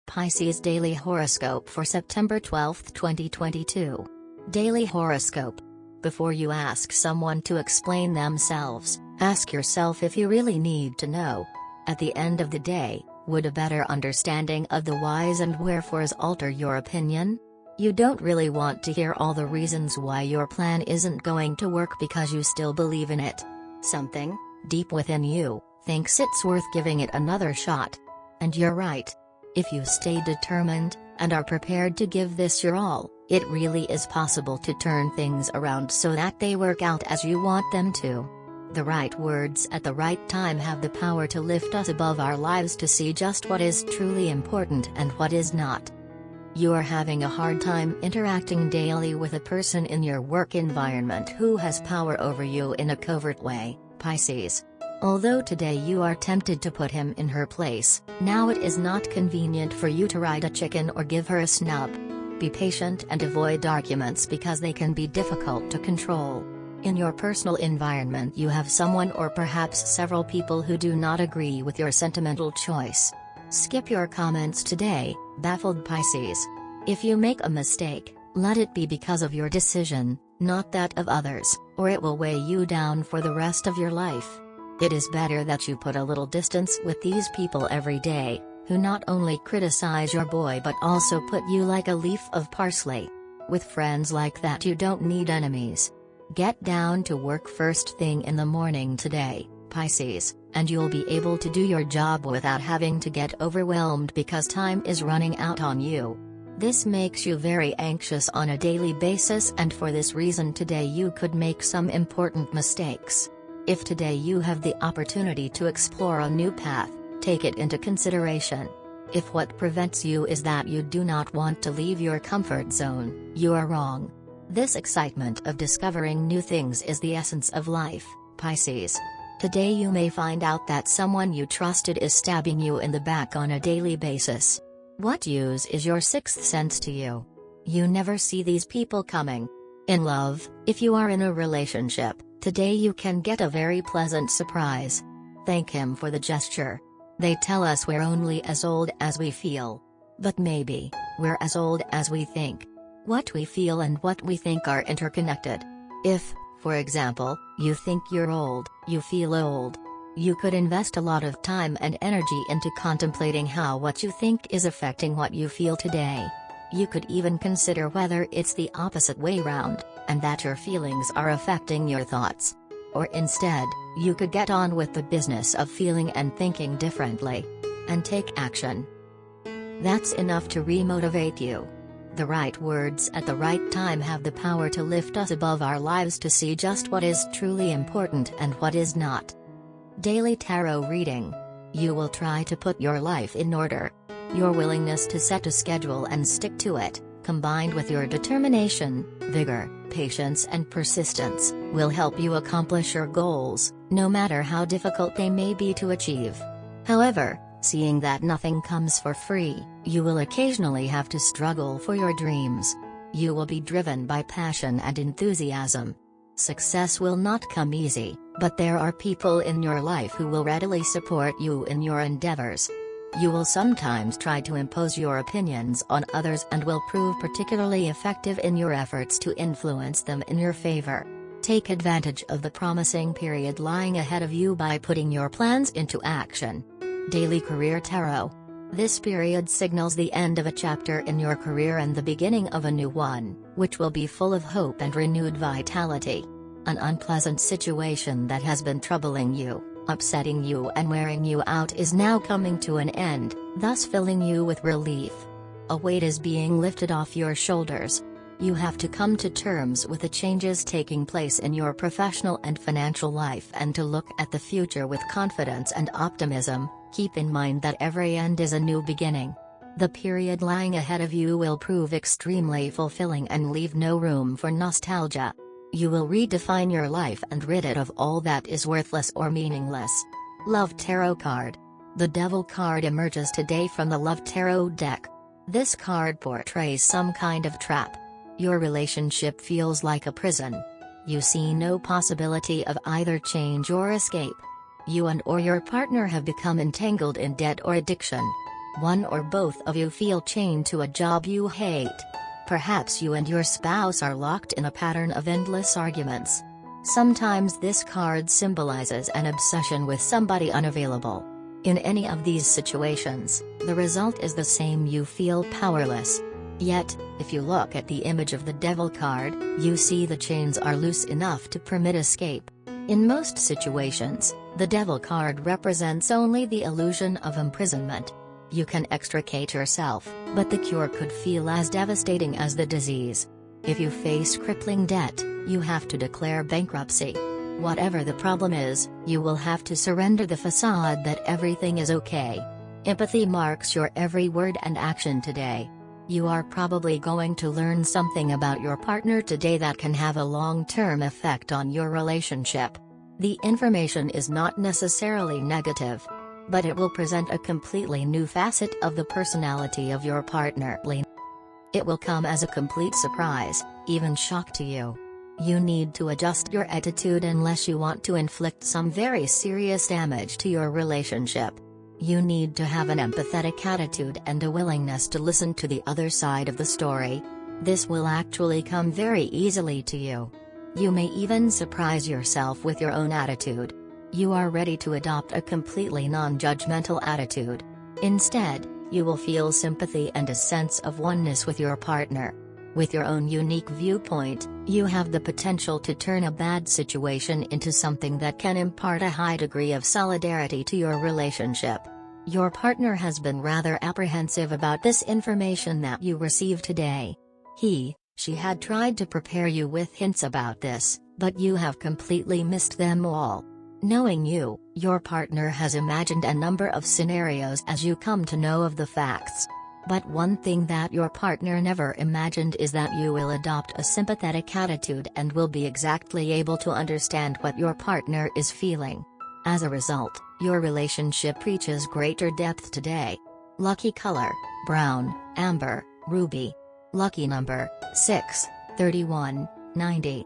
Pisces Daily Horoscope for September 12, 2022. Daily Horoscope. Before you ask someone to explain themselves, ask yourself if you really need to know. At the end of the day, would a better understanding of the whys and wherefores alter your opinion? You don't really want to hear all the reasons why your plan isn't going to work because you still believe in it. Something, deep within you, thinks it's worth giving it another shot. And you're right. If you stay determined, and are prepared to give this your all, it really is possible to turn things around so that they work out as you want them to. The right words at the right time have the power to lift us above our lives to see just what is truly important and what is not. You are having a hard time interacting daily with a person in your work environment who has power over you in a covert way, Pisces. Although today you are tempted to put him in her place, now it is not convenient for you to ride a chicken or give her a snub. Be patient and avoid arguments because they can be difficult to control. In your personal environment you have someone or perhaps several people who do not agree with your sentimental choice. Skip your comments today, baffled Pisces. If you make a mistake, let it be because of your decision, not that of others, or it will weigh you down for the rest of your life. It is better that you put a little distance with these people every day, who not only criticize your boy but also put you like a leaf of parsley. With friends like that you don't need enemies. Get down to work first thing in the morning today, Pisces, and you'll be able to do your job without having to get overwhelmed because time is running out on you. This makes you very anxious on a daily basis, and for this reason today you could make some important mistakes. If today you have the opportunity to explore a new path, take it into consideration. If what prevents you is that you do not want to leave your comfort zone, you are wrong. This excitement of discovering new things is the essence of life, Pisces. Today you may find out that someone you trusted is stabbing you in the back on a daily basis. What use is your sixth sense to you? You never see these people coming. In love, if you are in a relationship, today you can get a very pleasant surprise. Thank him for the gesture. They tell us we're only as old as we feel. But maybe, we're as old as we think. What we feel and what we think are interconnected. If, for example, you think you're old, you feel old. You could invest a lot of time and energy into contemplating how what you think is affecting what you feel today. You could even consider whether it's the opposite way round, and that your feelings are affecting your thoughts. Or instead, you could get on with the business of feeling and thinking differently. And take action. That's enough to remotivate you. The right words at the right time have the power to lift us above our lives to see just what is truly important and what is not. Daily Tarot Reading. You will try to put your life in order. Your willingness to set a schedule and stick to it, combined with your determination, vigor, patience and persistence, will help you accomplish your goals, no matter how difficult they may be to achieve. However, seeing that nothing comes for free, you will occasionally have to struggle for your dreams. You will be driven by passion and enthusiasm. Success will not come easy, but there are people in your life who will readily support you in your endeavors. You will sometimes try to impose your opinions on others and will prove particularly effective in your efforts to influence them in your favor. Take advantage of the promising period lying ahead of you by putting your plans into action. Daily Career Tarot. This period signals the end of a chapter in your career and the beginning of a new one, which will be full of hope and renewed vitality. An unpleasant situation that has been troubling you, upsetting you and wearing you out is now coming to an end, thus filling you with relief. A weight is being lifted off your shoulders. You have to come to terms with the changes taking place in your professional and financial life and to look at the future with confidence and optimism. Keep in mind that every end is a new beginning. The period lying ahead of you will prove extremely fulfilling and leave no room for nostalgia. You will redefine your life and rid it of all that is worthless or meaningless. Love Tarot Card. The Devil card emerges today from the Love Tarot deck. This card portrays some kind of trap. Your relationship feels like a prison. You see no possibility of either change or escape. You and or your partner have become entangled in debt or addiction. One or both of you feel chained to a job you hate. Perhaps you and your spouse are locked in a pattern of endless arguments. Sometimes this card symbolizes an obsession with somebody unavailable. In any of these situations, the result is the same: you feel powerless. Yet, if you look at the image of the Devil card, you see the chains are loose enough to permit escape. In most situations, the Devil card represents only the illusion of imprisonment. You can extricate yourself, but the cure could feel as devastating as the disease. If you face crippling debt, you have to declare bankruptcy. Whatever the problem is, you will have to surrender the facade that everything is okay. Empathy marks your every word and action today. You are probably going to learn something about your partner today that can have a long-term effect on your relationship. The information is not necessarily negative, but it will present a completely new facet of the personality of your partner. It will come as a complete surprise, even shock to you. You need to adjust your attitude unless you want to inflict some very serious damage to your relationship. You need to have an empathetic attitude and a willingness to listen to the other side of the story. This will actually come very easily to you. You may even surprise yourself with your own attitude. You are ready to adopt a completely non-judgmental attitude. Instead, you will feel sympathy and a sense of oneness with your partner. With your own unique viewpoint, you have the potential to turn a bad situation into something that can impart a high degree of solidarity to your relationship. Your partner has been rather apprehensive about this information that you received today. She had tried to prepare you with hints about this, but you have completely missed them all. Knowing you, your partner has imagined a number of scenarios as you come to know of the facts. But one thing that your partner never imagined is that you will adopt a sympathetic attitude and will be exactly able to understand what your partner is feeling. As a result, your relationship reaches greater depth today. Lucky color: brown, amber, ruby. Lucky number: 6, 31, 90.